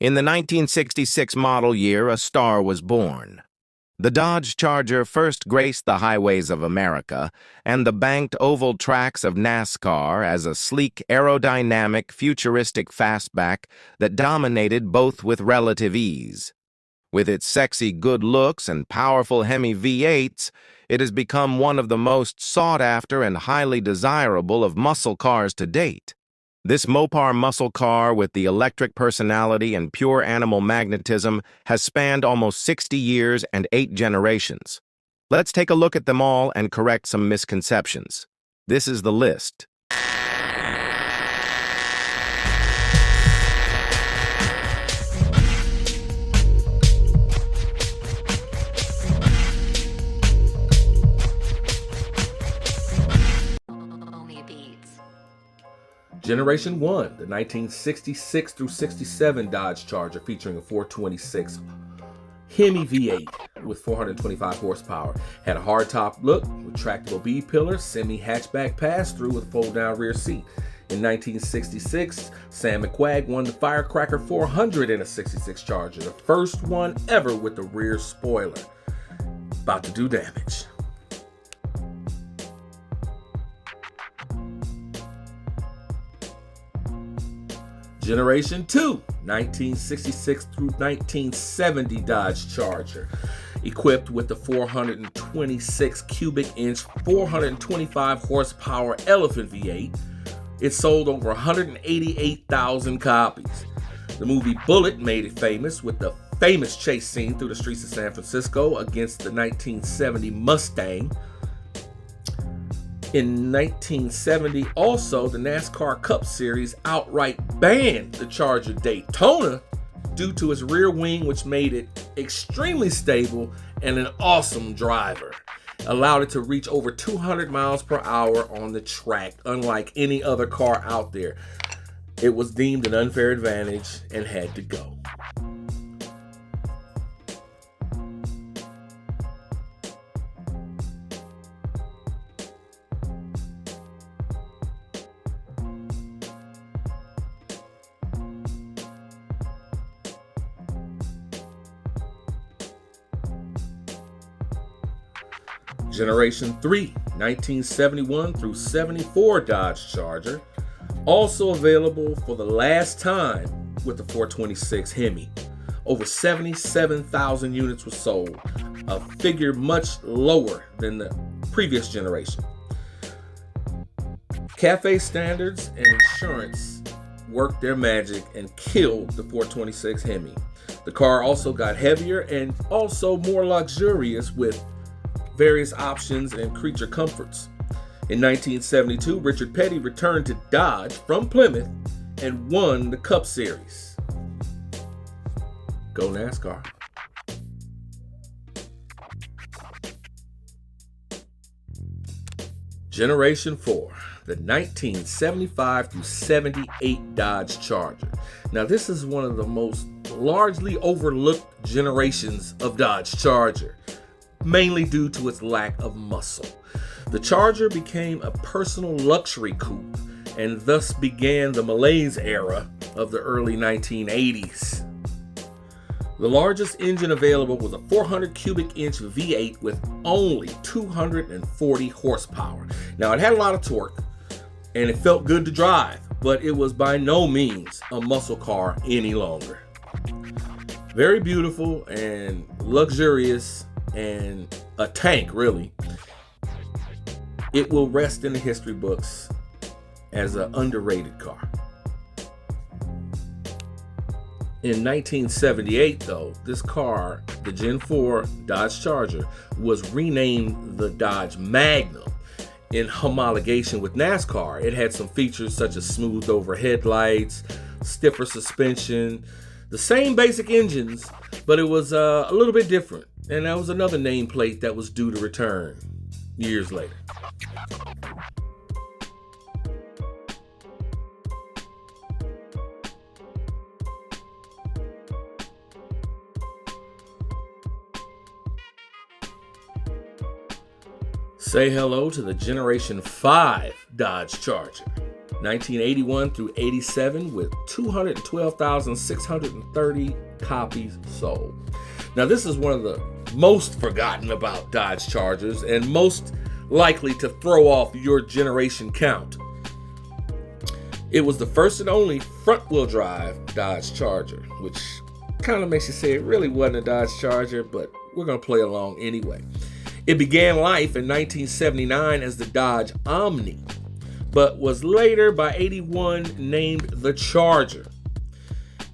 In the 1966 model year, a star was born. The Dodge Charger first graced the highways of America and the banked oval tracks of NASCAR as a sleek, aerodynamic, futuristic fastback that dominated both with relative ease. With its sexy good looks and powerful Hemi V8s, it has become one of the most sought-after and highly desirable of muscle cars to date. This Mopar muscle car with the electric personality and pure animal magnetism has spanned almost 60 years and 8 generations. Let's take a look at them all and correct some misconceptions. This is the list. Generation 1, the 1966 through 67 Dodge Charger featuring a 426 Hemi V8 with 425 horsepower. Had a hardtop look, retractable B-pillar, semi-hatchback pass-through with a fold-down rear seat. In 1966, Sam McQuagg won the Firecracker 400 in a 66 Charger, the first one ever with the rear spoiler. About to do damage. Generation 2, 1966 through 1970 Dodge Charger, equipped with the 426 cubic inch, 425 horsepower Elephant V8. It sold over 188,000 copies. The movie Bullitt made it famous with the famous chase scene through the streets of San Francisco against the 1970 Mustang. In 1970, also, the NASCAR Cup Series outright banned the Charger Daytona due to its rear wing, which made it extremely stable and an awesome driver. Allowed it to reach over 200 miles per hour on the track, unlike any other car out there. It was deemed an unfair advantage and had to go. Generation 3, 1971 through 74 Dodge Charger, also available for the last time with the 426 Hemi. Over 77,000 units were sold, a figure much lower than the previous generation. Cafe standards and insurance worked their magic and killed the 426 Hemi. The car also got heavier and also more luxurious with various options and creature comforts. In 1972, Richard Petty returned to Dodge from Plymouth and won the Cup Series. Go NASCAR. Generation 4, the 1975 through 78 Dodge Charger. Now, this is one of the most largely overlooked generations of Dodge Charger, mainly due to its lack of muscle. The Charger became a personal luxury coupe and thus began the malaise era of the early 1980s. The largest engine available was a 400 cubic inch V8 with only 240 horsepower. Now, it had a lot of torque and it felt good to drive, but it was by no means a muscle car any longer. Very beautiful and luxurious and a tank, really. It will rest in the history books as an underrated car. In 1978, though, this car, the Gen 4 Dodge Charger, was renamed the Dodge Magnum in homologation with NASCAR. It had some features such as smoothed over headlights, stiffer suspension, the same basic engines, but it was a little bit different. And that was another nameplate that was due to return years later. Say hello to the Generation 5 Dodge Charger. 1981 through 87 with 212,630 copies sold. Now, this is one of the most forgotten about Dodge Chargers and most likely to throw off your generation count. It was the first and only front-wheel drive Dodge Charger, which kind of makes you say it really wasn't a Dodge Charger, but we're going to play along anyway. It began life in 1979 as the Dodge Omni, but was later by 81 named the Charger.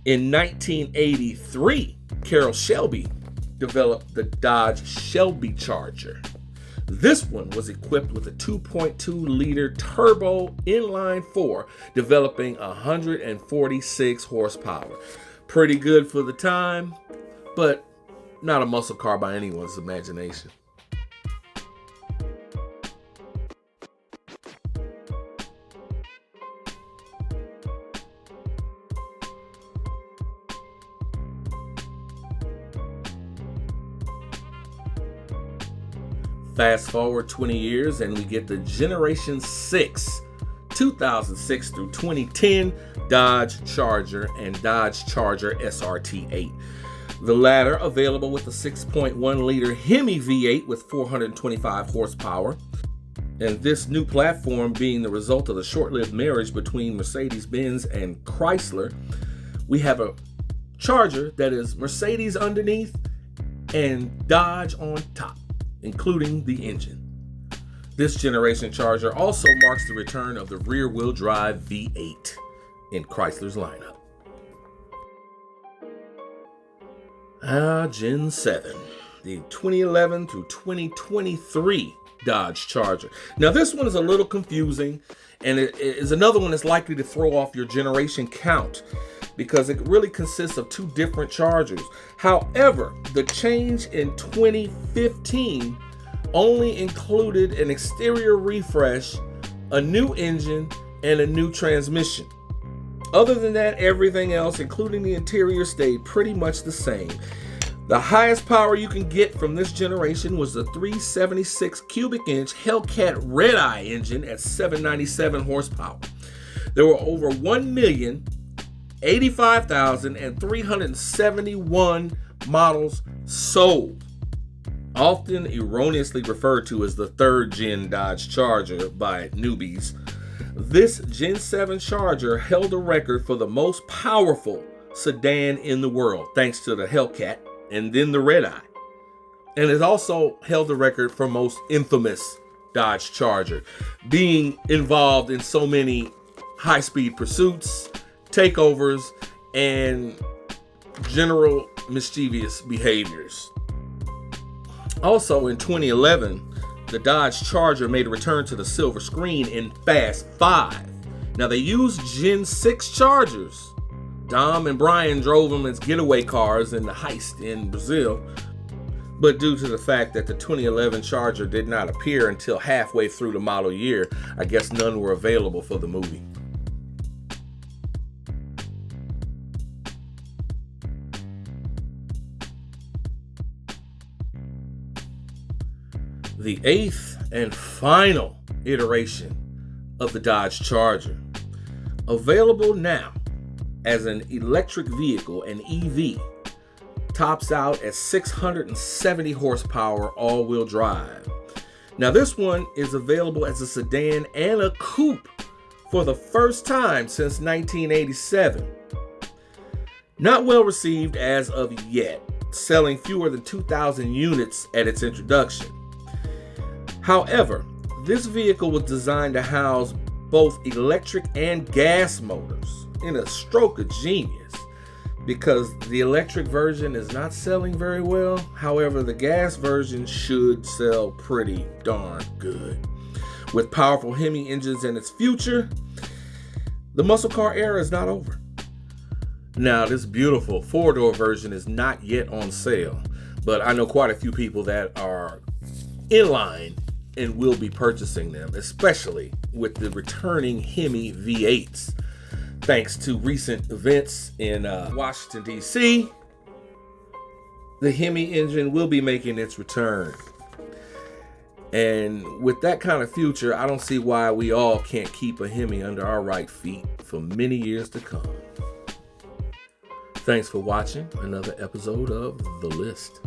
In 1983, Carroll Shelby developed the Dodge Shelby Charger. This one was equipped with a 2.2-liter turbo inline 4, developing 146 horsepower. Pretty good for the time, but not a muscle car by anyone's imagination. Fast forward 20 years and we get the Generation 6, 2006 through 2010 Dodge Charger and Dodge Charger SRT8. The latter available with a 6.1-liter Hemi V8 with 425 horsepower. And this new platform being the result of the short-lived marriage between Mercedes-Benz and Chrysler, we have a Charger that is Mercedes underneath and Dodge on top, including the engine. This generation Charger also marks the return of the rear-wheel drive V8 in Chrysler's lineup. Gen 7, the 2011 through 2023 Dodge Charger. Now this one is a little confusing, and it is another one that's likely to throw off your generation count because it really consists of two different Chargers. However, the change in 2015 only included an exterior refresh, a new engine, and a new transmission. Other than that, everything else, including the interior, stayed pretty much the same. The highest power you can get from this generation was the 376 cubic inch Hellcat Red Eye engine at 797 horsepower. There were over 1,085,371 models sold, often erroneously referred to as the third gen Dodge Charger by newbies. This Gen 7 Charger held a record for the most powerful sedan in the world, thanks to the Hellcat and then the Red Eye. And it also held the record for most infamous Dodge Charger, being involved in so many high-speed pursuits, takeovers, and general mischievous behaviors. Also in 2011, the Dodge Charger made a return to the silver screen in Fast 5. Now they used Gen 6 Chargers. Dom and Brian drove them as getaway cars in the heist in Brazil. But due to the fact that the 2011 Charger did not appear until halfway through the model year, I guess none were available for the movie. The eighth and final iteration of the Dodge Charger, available now as an electric vehicle, an EV, tops out at 670 horsepower all-wheel drive. Now this one is available as a sedan and a coupe for the first time since 1987. Not well received as of yet, selling fewer than 2,000 units at its introduction. However, this vehicle was designed to house both electric and gas motors in a stroke of genius, because the electric version is not selling very well. However, the gas version should sell pretty darn good. With powerful Hemi engines in its future, the muscle car era is not over. Now, this beautiful four-door version is not yet on sale, but I know quite a few people that are in line and will be purchasing them, especially with the returning Hemi V8s. Thanks to recent events in Washington, D.C., the Hemi engine will be making its return. And with that kind of future, I don't see why we all can't keep a Hemi under our right feet for many years to come. Thanks for watching another episode of The List.